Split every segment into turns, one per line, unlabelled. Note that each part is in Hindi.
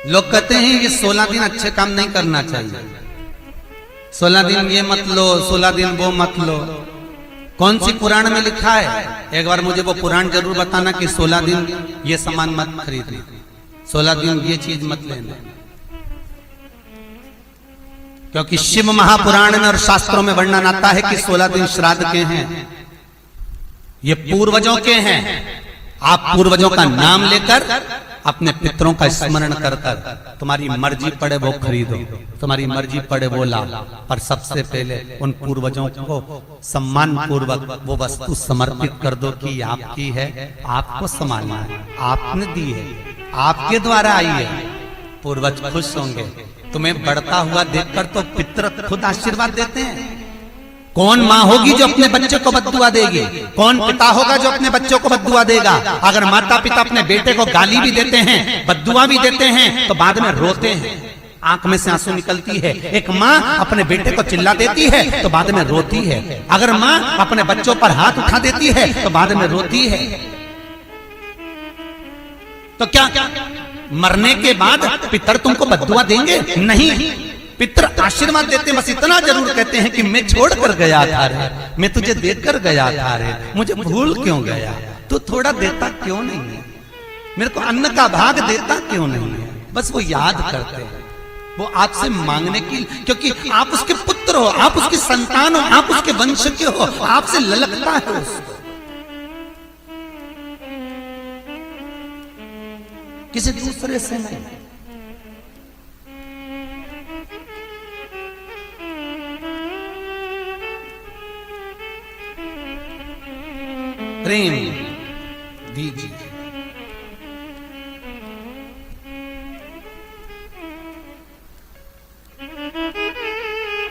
लोग कहते हैं ये 16 दिन अच्छे काम नहीं करना चाहिए, 16 दिन ये मत लो, 16 दिन वो मत लो। कौन सी पुराण में लिखा है? एक बार मुझे वो पुराण जरूर बताना कि 16 दिन ये सामान मत खरीदना, 16 दिन ये चीज मत लेना। क्योंकि शिव महापुराण में और शास्त्रों में वर्णन आता है कि 16 दिन श्राद्ध के हैं, ये पूर्वजों के हैं। आप पूर्वजों का नाम लेकर अपने पितरों का स्मरण कर कर तुम्हारी मर्जी पड़े वो खरीदो, तुम्हारी मर्जी पड़े वो लाओ, पर सबसे पहले उन पूर्वजों को सम्मान पूर्वक वो वस्तु समर्पित कर दो कि आपकी है, आपको संभालना है, आपने दी है, आपके द्वारा आई है। पूर्वज खुश होंगे। तुम्हें बढ़ता हुआ देखकर तो पितर खुद आशीर्वाद देते हैं। कौन माँ होगी जो अपने बच्चे को बद्दुआ देगी? कौन पिता होगा जो अपने बच्चों को बद्दुआ देगा? अगर माता पिता अपने बेटे को गाली भी देते हैं, बद्दुआ भी देते हैं, तो बाद में रोते हैं, आंख में से आंसू निकलती है। एक माँ अपने बेटे को चिल्ला देती है तो बाद में रोती है। अगर माँ अपने बच्चों पर हाथ उठा देती है तो बाद में रोती है। तो क्या मरने के बाद पितर तुमको बद्दुआ देंगे? नहीं, पितर आशीर्वाद देते हैं। बस इतना जरूर कहते हैं कि मैं छोड़ कर गया था रे, मैं तुझे देकर गया था रे, मुझे भूल क्यों गया? तू थोड़ा देता क्यों नहीं है? मेरे को अन्न का भाग देता क्यों नहीं है? बस वो याद करते हैं, वो आपसे मांगने की, क्योंकि आप उसके पुत्र हो, आप उसकी संतान हो, आप उसके वंश के हो, आपसे ललकता है उसको, किसी दूसरे से नहीं। प्रेम दीजिए।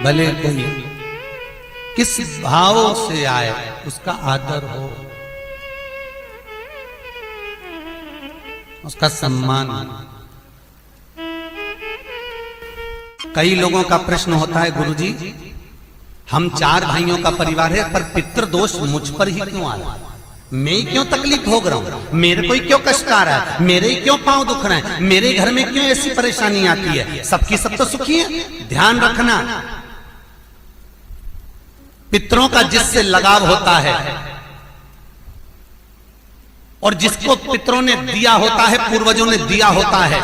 भले कोई किस भाव से आए उसका आदर हो, उसका सम्मान। कई लोगों का प्रश्न होता है, गुरुजी हम 4 भाइयों का परिवार है, पर पितृ दोष मुझ पर ही क्यों आया? मैं क्यों तकलीफ भोग रहा हूं? मेरे को क्यों कष्ट आ रहा है? मेरे क्यों पांव दुख रहे हैं? मेरे घर में क्यों ऐसी परेशानी आती है? सबकी सब तो सुखी है। ध्यान रखना, पितरों का जिससे लगाव होता है और जिसको पितरों ने दिया होता है, पूर्वजों ने दिया होता है,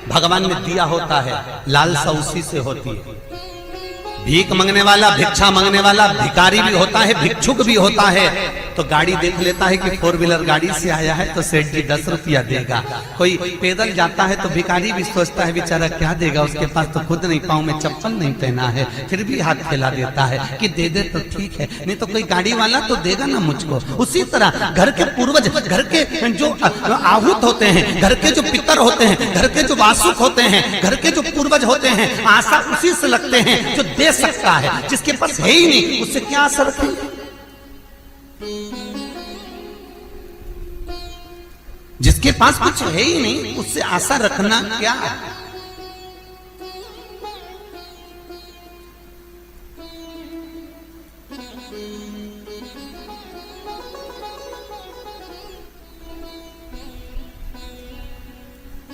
भगवान ने दिया होता है, लालसा उसी से होती है। भीख मांगने वाला, भिक्षा मांगने वाला भिखारी भी होता है, भिक्षुक भी होता है। तो गाड़ी देख लेता है कि 4 व्हीलर गाड़ी से आया है तो सेठ जी 10 रुपया देगा। कोई पैदल जाता है तो भिखारी भी सोचता है बेचारा क्या देगा, उसके पास तो खुद नहीं, पाँव में चप्पल नहीं पहना है, फिर भी हाथ फैला देता है कि दे दे तो ठीक है, नहीं तो कोई गाड़ी वाला तो देगा ना मुझको। उसी तरह घर के पूर्वज, घर के जो आहूत होते हैं, घर के जो पितर होते हैं, घर के जो वासुक होते हैं, घर के जो पूर्वज होते हैं, आशा उसी से लगते हैं जो दे सकता है। जिसके पास है ही नहीं उससे क्या आशा रखें? जिसके पास कुछ है ही नहीं उससे आशा रखना क्या?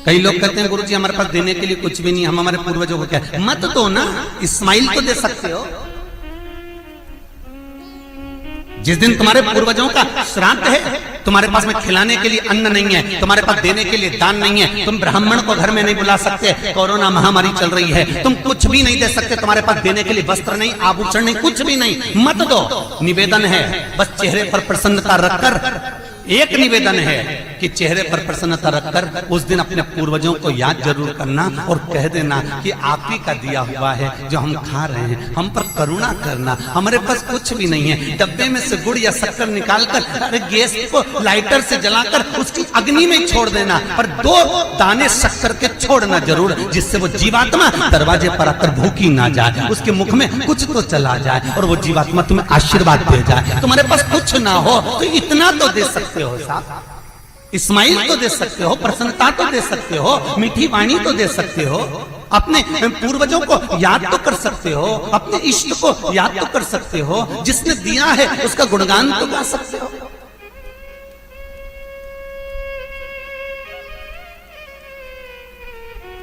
कई लोग कहते हैं गुरुजी हमारे पास देने के लिए कुछ भी नहीं, हम हमारे पूर्वजों को क्या? मत दो ना, इस्माइल तो दे सकते हो। जिस दिन तुम्हारे पूर्वजों का श्राद्ध है, तुम्हारे पास में खिलाने के लिए अन्न नहीं है, तुम्हारे पास देने के लिए दान नहीं है, तुम ब्राह्मण को घर में नहीं बुला सकते, कोरोना महामारी चल रही है, तुम कुछ भी नहीं दे सकते, तुम्हारे पास देने के लिए वस्त्र नहीं, आभूषण नहीं, कुछ भी नहीं, मत दो। निवेदन है बस चेहरे पर प्रसन्नता रखकर, एक निवेदन है कि चेहरे पर प्रसन्नता रखकर उस दिन अपने पूर्वजों को याद जरूर करना और कह देना कि आप ही का दिया हुआ है जो हम खा रहे हैं, हम पर करुणा करना, हमारे पास कुछ भी नहीं है। डब्बे में से गुड़ या शक्कर निकालकर अरे गैस को लाइटर से जलाकर उसकी अग्नि में छोड़ देना, पर 2 दाने शक्कर के छोड़ना जरूर, जिससे वो जीवात्मा दरवाजे पर आकर भूखी ना जाए, उसके मुख में कुछ तो चला जाए और वो जीवात्मा तुम्हें आशीर्वाद दे जाए। तुम्हारे पास कुछ ना हो तो इतना तो दे सकते हो साहब, इस्माइल तो दे सकते हो, प्रसन्नता तो दे सकते हो, मीठी वाणी तो दे सकते हो, अपने पूर्वजों को याद तो कर सकते हो, अपने इष्ट को याद तो कर सकते हो, जिसने दिया है उसका गुणगान तो गा सकते हो।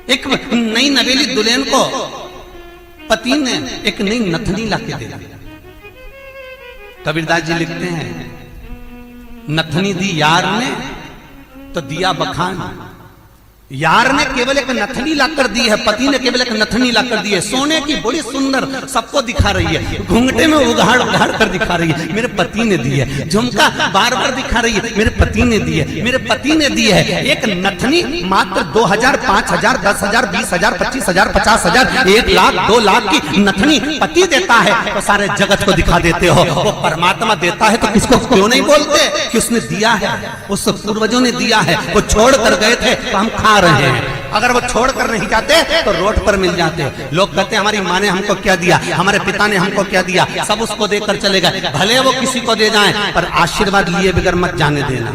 एक नई नवेली दुल्हन को पति ने एक नई नथनी लाके दे दी। कबीरदास जी लिखते हैं, नथनी दी यार ने तो दिया बखान। यार ने केवल एक नथनी लाकर दी है, पति ने केवल एक नथनी लाकर दी है, सोने की बड़ी सुंदर, सबको दिखा रही है, घूंघटे में उघाड़ उघाड़ कर दिखा रही है, मेरे पति ने दी है। झुमका बार बार दिखा रही है, मेरे पति ने दी है, मेरे पति ने दी है। एक नथनी मात्र 2000, 5000, 10,000, 20,000, 25,000, 50,000, 1 लाख, 2 लाख की नथनी पति देता है तो सारे जगत को दिखा देते हो। वो परमात्मा देता है तो किसको क्यों नहीं बोलते कि उसने दिया है, उस पूर्वजों ने दिया है। वो छोड़ कर गए थे तो हम खा रहे हैं, अगर वो छोड़कर नहीं जाते तो रोड पर मिल जाते। लोग कहते हैं हमारी माँ ने हमको क्या दिया, हमारे पिता ने हमको क्या दिया, सब उसको देकर चले गए। भले वो किसी को दे जाएं पर आशीर्वाद लिए बगैर मत जाने देना।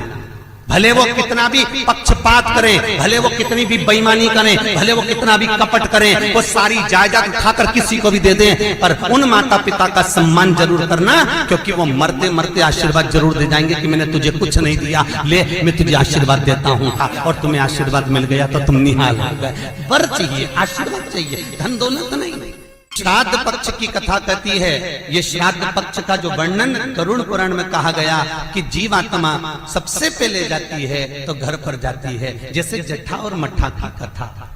भले वो कितना भी पक्षपात करें, भले वो कितनी भी बेईमानी करें, भले वो कितना भी कपट करें, वो सारी जायदाद उठाकर किसी को भी दे दें, पर उन माता पिता का सम्मान जरूर करना, क्योंकि वो मरते मरते आशीर्वाद जरूर दे जाएंगे कि मैंने तुझे कुछ नहीं दिया, ले मैं तुझे आशीर्वाद देता हूँ, और तुम्हें आशीर्वाद मिल गया तो तुम निहाल हो गए। वर चाहिए, आशीर्वाद चाहिए, धन दौलत नहीं। श्राद्ध पक्ष की कथा कहती है, ये श्राद्ध पक्ष का जो वर्णन गरुड़ पुराण में कहा गया कि जीवात्मा सबसे पहले जाती है तो घर पर जाती है, जैसे जट्ठा और मट्ठा की कथा।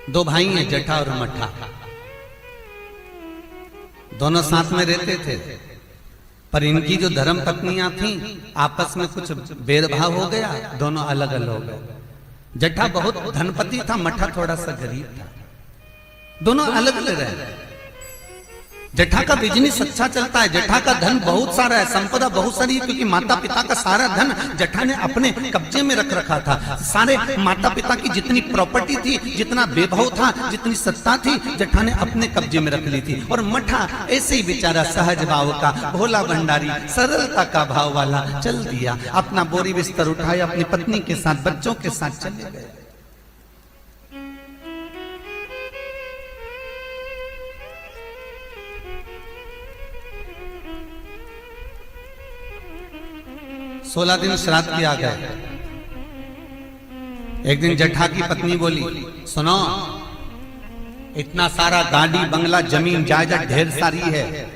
दो भाई हैं, जट्ठा और मट्ठा, दोनों साथ में रहते थे, पर इनकी जो धर्म पत्नियां थीं आपस में कुछ भेदभाव हो गया, दोनों अलग अलग हो गए। जट्ठा बहुत धनपति था, मट्ठा थोड़ा सा गरीब था, दोनों अलग अलग रहे। जट्ठा का बिजनेस अच्छा चलता है, जट्ठा का धन बहुत सारा है, संपदा बहुत सारी है, क्योंकि माता पिता का सारा धन जट्ठा ने अपने कब्जे में रख रखा था। सारे माता पिता की जितनी प्रॉपर्टी थी, जितना वैभव था, जितनी सत्ता थी, जट्ठा ने अपने कब्जे में रख ली थी। और मट्ठा ऐसे ही बेचारा सहज भाव का, भोला भंडारी, सरलता का भाव वाला चल दिया, अपना बोरी बिस्तर उठाया, अपनी पत्नी के साथ, बच्चों के साथ चले गए। सोलह दिन श्राद्ध किया गया। एक दिन जट्ठा की पत्नी बोली, सुनो, इतना सारा गाड़ी बंगला जमीन जायदाद ढेर सारी है,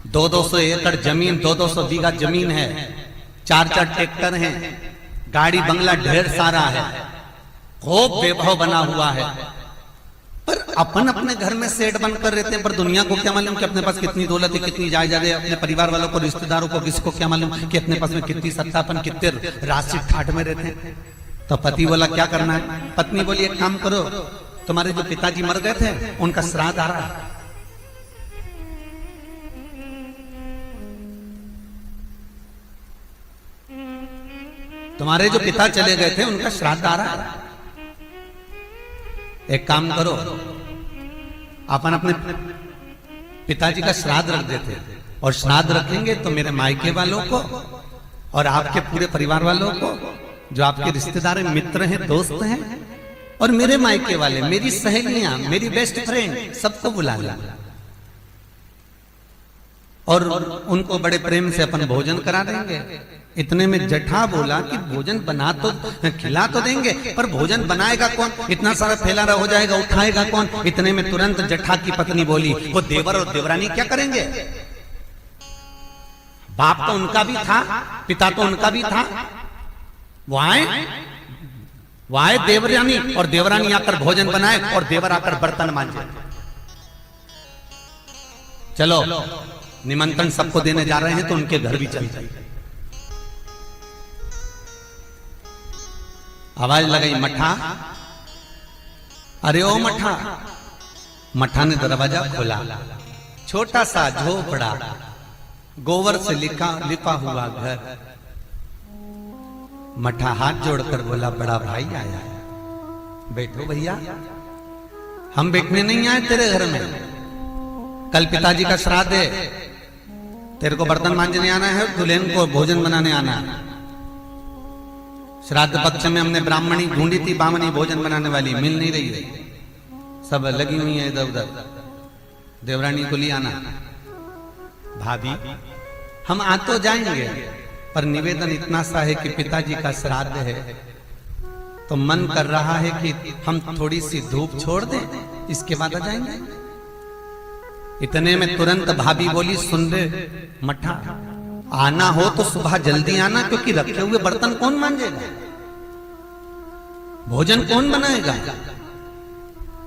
200 एकड़ जमीन, 200 बीघा जमीन है, 4 ट्रैक्टर हैं, गाड़ी बंगला ढेर सारा है, खूब वैभव बना हुआ है, पर अपन अपने घर में सेठ बनकर रहते हैं, पर दुनिया को क्या मालूम कि अपने पास कितनी दौलत है, कितनी जायदाद है, अपने परिवार वालों को, रिश्तेदारों को, किसी को क्या मालूम कि अपने पास में कितनी सत्ता, अपन कितने राशि ठाट में रहते हैं। तो पति बोला क्या करना है? पत्नी बोली एक काम करो, तुम्हारे जो पिताजी मर गए थे उनका श्राद्ध आ रहा है, तुम्हारे जो पिता चले गए थे उनका श्राद्ध आ रहा है, एक काम करो, अपन अपने पिताजी का श्राद्ध रख देते, और श्राद्ध रखेंगे तो मेरे मायके वालों को और आपके पूरे परिवार वालों को, जो आपके रिश्तेदार हैं, मित्र हैं, दोस्त हैं, और मेरे मायके वाले, मेरी सहेलियां, मेरी बेस्ट फ्रेंड, सबको बुला ला, और उनको बड़े प्रेम से अपन भोजन करा देंगे। इतने में जट्ठा बोला कि भोजन बना तो खिला तो देंगे, पर भोजन बनाएगा कौन, इतना सारा फैला हो जाएगा, उठाएगा कौन? इतने में तुरंत जट्ठा की पत्नी बोली, वो देवर और देवरानी क्या करेंगे? बाप तो उनका भी था, पिता तो उनका भी था, वो आए देवरानी, और देवरानी आकर भोजन बनाए और देवर आकर बर्तन मांजे। चलो निमंत्रण सबको देने जा रहे हैं तो उनके घर भी चल जाइए। आवाज लगाई, मट्ठा, अरे ओ मट्ठा। मट्ठा ने दरवाजा खोला, छोटा सा झोपड़ा, गोबर से लिपा हुआ घर। मट्ठा हाथ जोड़कर बोला, बड़ा भाई आया है, बैठो भैया, हम बैठने नहीं आए तेरे घर में, कल पिताजी का श्राद्ध है, तेरे को बर्तन मांजने आना है, दुल्हन को भोजन बनाने आना है। श्राद्ध पक्ष में हमने ब्राह्मणी ढूंढी थी, बामनी भोजन बनाने वाली मिल नहीं रही है, सब लगी हुई है इधर उधर, देवरानी को ले आना। भाभी हम आ तो जाएंगे, पर निवेदन इतना सा है कि पिताजी का श्राद्ध है, तो मन कर रहा है कि हम थोड़ी सी धूप छोड़ दें, इसके बाद आ जाएंगे। इतने में तुरंत भाभी बोली, सुन रे मठा, आना हो तो सुबह जल्दी आना, क्योंकि रखे हुए बर्तन कौन मांजेगा, भोजन कौन बनाएगा।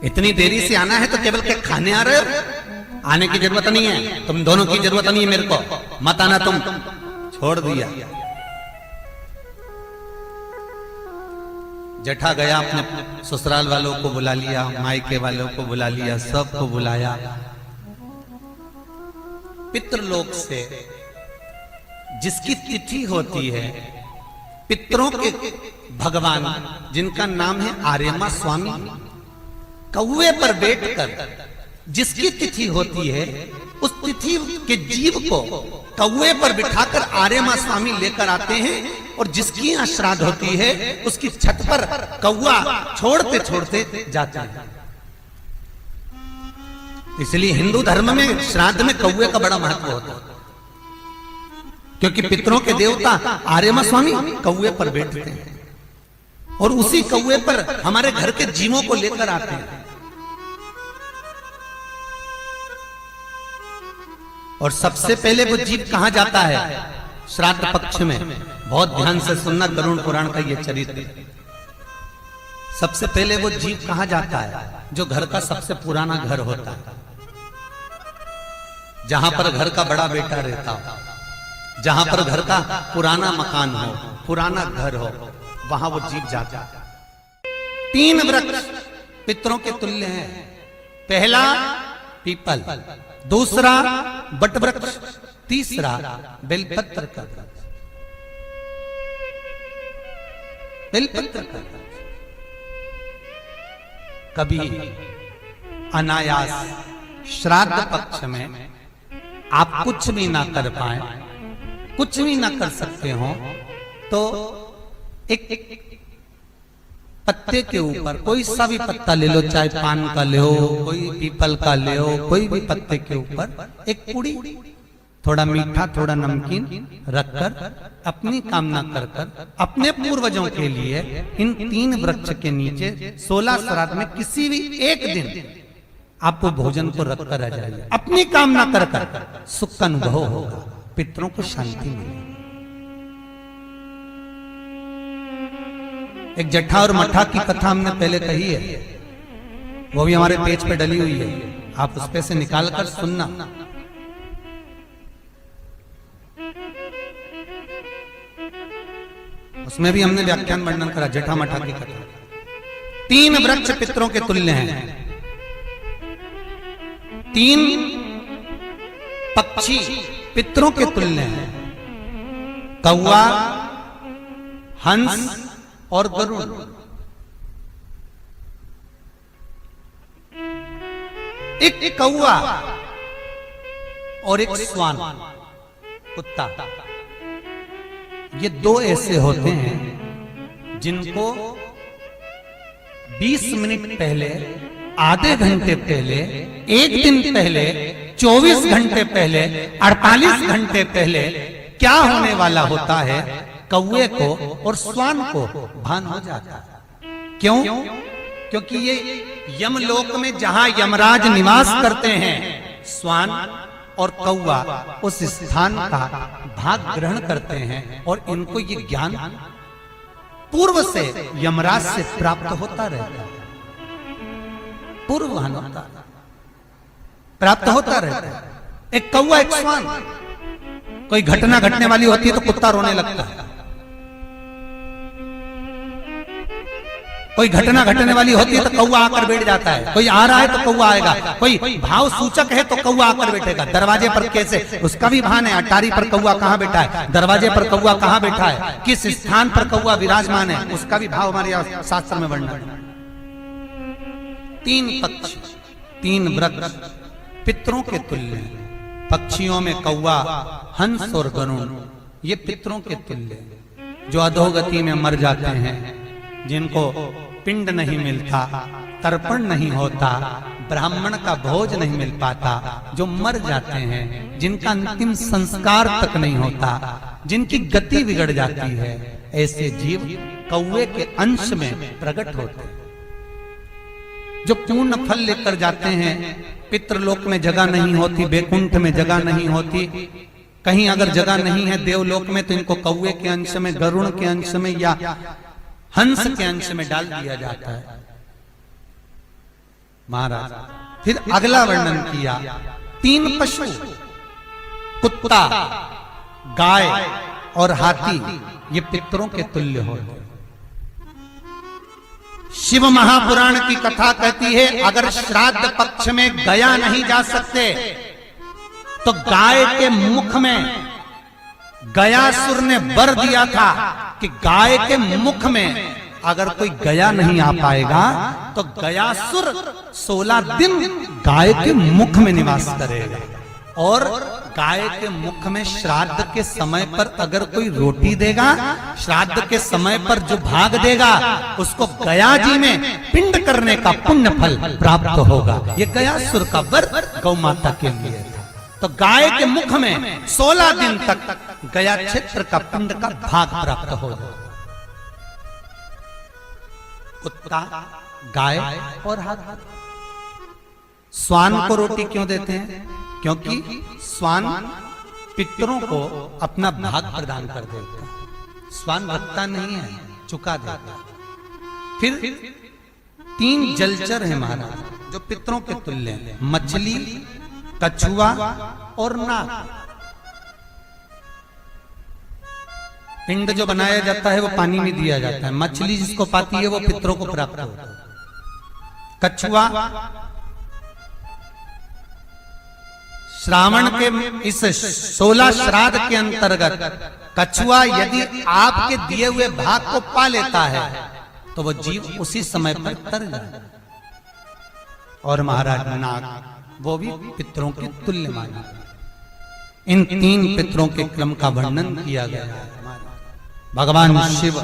इतनी देरी से आना है तो केवल क्या खाने आ रहे हो? आने की जरूरत नहीं है, तुम दोनों की जरूरत नहीं है, मेरे को मत आना, तुम छोड़ दिया। जेठा गया, अपने ससुराल वालों को बुला लिया, मायके वालों को बुला लिया, सबको बुलाया। पितृलोक से जिसकी तिथि होती है, पितरों के भगवान जिनका नाम है आर्यमा स्वामी, कौवे पर बैठकर जिसकी तिथि होती है, उस तिथि के जीव को कौवे पर बिठाकर आर्यमा स्वामी लेकर आते हैं, और जिसकी यहाँ श्राद्ध होती है उसकी छत पर कौवा छोड़ते छोड़ते जाते हैं। इसलिए हिंदू धर्म में श्राद्ध में कौवे का बड़ा महत्व होता है, क्योंकि पितरों के देवता आर्यमा स्वामी कौवे पर बैठते हैं, और उसी कौवे पर हमारे घर के जीवों को लेकर आते हैं। और सबसे पहले वो जीव कहां जाता है श्राद्ध पक्ष में? बहुत ध्यान से सुनना गरुड़ पुराण का ये चरित्र। सबसे पहले वो जीव कहां जाता है? जो घर का सबसे पुराना घर होता है, जहां पर घर का बड़ा बेटा रहता हो, जहां पर घर का पुराना मकान हो, पुराना घर हो, वहां वो जीव जाता है। 3 वृक्ष पितरों के तुल्य हैं। पहला पीपल, दूसरा बट वृक्ष, तीसरा बेलपत्र का वृक्ष। बेलपत्र का वृक्ष कभी अनायास श्राद्ध पक्ष में आप कुछ भी ना कर पाए, कुछ भी ना कर सकते हो, तो एक पत्ते के ऊपर कोई सा भी पत्ता ले लो, चाहे पान का ले हो, कोई पीपल का ले हो, कोई भी पत्ते के ऊपर एक पुड़ी, थोड़ा मीठा थोड़ा नमकीन रखकर अपनी कामना कर कर अपने पूर्वजों के लिए इन 3 वृक्ष के नीचे 16 श्राद्ध में किसी भी एक दिन आपको भोजन को रखकर आ जाइए। अपनी कामना कर कर सुख का अनुभव होगा, पितरों को शांति मिलेगी। एक जट्ठा और मट्ठा की कथा हमने पहले कही है, वो भी हमारे पेज पे डली हुई है, आप उस पे से निकाल कर सुनना। उसमें भी हमने व्याख्यान वर्णन करा जट्ठा मट्ठा की कथा। 3 वृक्ष पितरों के तुल्य हैं, 3 पक्षी पितरों के तुल्य हैं, कौवा, हंस और गरुड़। एक कौवा और एक श्वान कुत्ता, ये 2 ऐसे होते हैं जिनको 20 मिनट पहले, आधे घंटे पहले, 1 दिन पहले, 24 घंटे पहले, 48 घंटे पहले क्या होने वाला होता है, कौवे को और श्वान को भान हो जाता है। क्यों? क्योंकि ये यमलोक में जहां यमराज निवास करते हैं, श्वान और कौवा उस स्थान का भाग ग्रहण करते हैं, और इनको ये ज्ञान पूर्व से यमराज से प्राप्त होता रहता है, पूर्ववान होता प्राप्त होता रहता है। एक कौवा एक श्वान, कोई घटना घटने वाली होती है तो कुत्ता रोने लगता है, कोई घटना घटने वाली होती है तो कौवा आकर बैठ जाता है, कोई आ रहा है तो कौवा आएगा, कोई भाव सूचक है तो कौवा आकर बैठेगा। दरवाजे पर कैसे, उसका भी भान है, अटारी पर कौवा कहां बैठा है, दरवाजे पर कौवा कहां बैठा है, किस स्थान पर कौवा विराजमान है, उसका भी भाव हमारे शास्त्र में वर्णन है। 3 पक्षी, 3 वृक्ष पितरों के तुल्य हैं। पक्षियों में कौवा, हंस और गरुड़, ये पितरों के तुल्य, जो अधोगति में मर जाते हैं, जिनको पिंड नहीं मिलता, तर्पण नहीं होता, ब्राह्मण का भोज नहीं मिल पाता, जो मर जाते हैं, जिनका अंतिम संस्कार तक नहीं होता, जिनकी गति बिगड़ जाती है, ऐसे जीव कौवे के अंश में प्रकट होते हैं। जो पूर्ण फल लेकर जाते हैं, पितृलोक में जगह नहीं होती, बैकुंठ में जगह नहीं होती, कहीं अगर जगह नहीं है देवलोक में, तो इनको कौवे के अंश में, गरुड़ के अंश में या हंस के अंश में डाल दिया जाता है। महाराज फिर अगला वर्णन किया, 3 पशु, कुत्ता, गाय और हाथी, ये पितरों के तुल्य होते। शिव महापुराण की कथा कहती है, अगर श्राद्ध पक्ष में गया नहीं जा सकते तो गाय के मुख में गयासुर ने वर दिया था कि गाय के मुख में अगर कोई गया नहीं आ पाएगा तो गयासुर 16 दिन गाय के मुख में निवास करेगा। और गाय के मुख में श्राद्ध के समय पर अगर कोई रोटी देगा, श्राद्ध के समय पर जो भाग देगा, उसको गया जी में पिंड करने का पुण्य फल प्राप्त होगा। ये गयासुर का वर गौ माता के लिए था। तो गाय के मुख में 16 दिन तक गया क्षेत्र का पिंड का भाग प्राप्त होगा। कुत्ता, गाय और हाथी। स्वान को रोटी क्यों देते हैं? क्योंकि स्वान पितरों को अपना भाग प्रदान कर देता है। स्वान रखता नहीं है, चुका देता। फिर 3 जलचर है महाराज जो पितरों के तुल्य हैं, मछली, कछुआ और नाग। पिंड जो बनाया जाता है वो पानी में दिया जाता है। मछली जिसको पाती है वो पितरों को प्राप्त होता है। कछुआ श्रावण के इस 16 श्राद्ध के अंतर्गत कछुआ यदि आपके दिए हुए भाग को पा लेता है तो वो जीव उसी समय पर तर जाए। और महाराज नाग, वो भी पितरों के तुल्य माना। इन 3 पितरों के क्रम का वर्णन किया गया है। भगवान शिव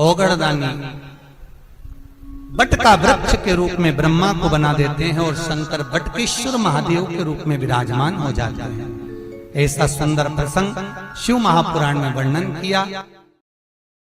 ओगड़दानी बट का वृक्ष के रूप में ब्रह्मा को बना देते हैं और शंकर बटकेश्वर महादेव के रूप में विराजमान हो जाते हैं। ऐसा सुंदर प्रसंग शिव महापुराण में वर्णन किया।